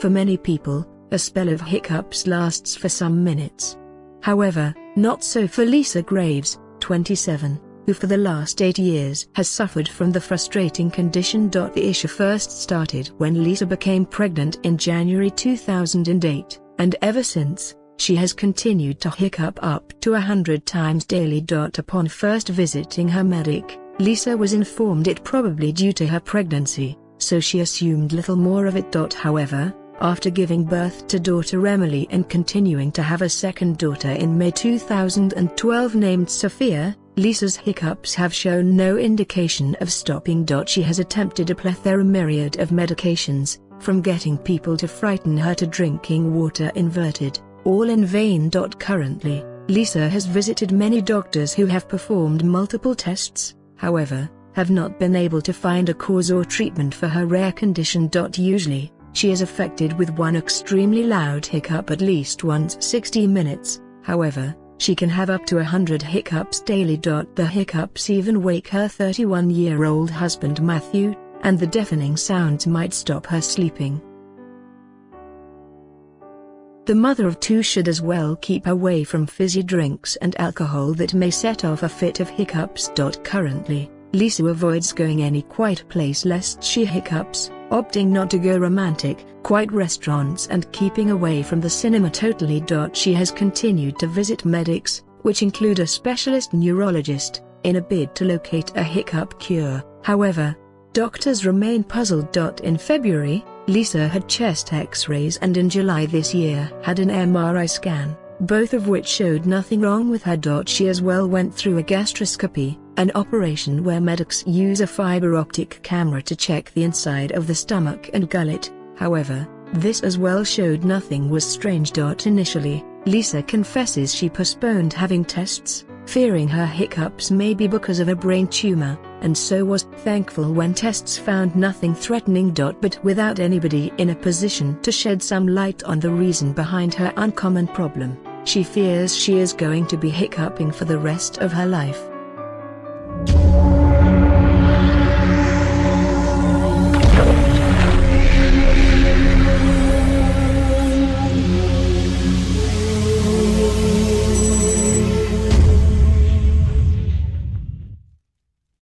For many people, a spell of hiccups lasts for some minutes. However, not so for Lisa Graves, 27, who for the last 8 years has suffered from the frustrating condition. The issue first started when Lisa became pregnant in January 2008, and ever since, she has continued to hiccup up to 100 times daily. Upon first visiting her medic, Lisa was informed it probably due to her pregnancy, so she assumed little more of it. However, after giving birth to daughter Emily and continuing to have a second daughter in May 2012 named Sophia, Lisa's hiccups have shown no indication of stopping. She has attempted a plethora myriad of medications, from getting people to frighten her to drinking water inverted, all in vain. Currently, Lisa has visited many doctors who have performed multiple tests, however, have not been able to find a cause or treatment for her rare condition. Usually, she is affected with one extremely loud hiccup at least once 60 minutes, however, she can have up to 100 hiccups daily. The hiccups even wake her 31-year-old husband Matthew, and the deafening sounds might stop her sleeping. The mother of two should as well keep away from fizzy drinks and alcohol that may set off a fit of hiccups. Currently, Lisa avoids going any quiet place lest she hiccups, opting not to go romantic, quiet restaurants and keeping away from the cinema totally. She has continued to visit medics, which include a specialist neurologist, in a bid to locate a hiccup cure. However, doctors remain puzzled. In February, Lisa had chest x-rays and in July this year had an MRI scan, both of which showed nothing wrong with her. She as well went through a gastroscopy, an operation where medics use a fiber optic camera to check the inside of the stomach and gullet. However, this as well showed nothing was strange. Initially, Lisa confesses she postponed having tests, fearing her hiccups may be because of a brain tumor, and so was thankful when tests found nothing threatening. But without anybody in a position to shed some light on the reason behind her uncommon problem, she fears she is going to be hiccuping for the rest of her life.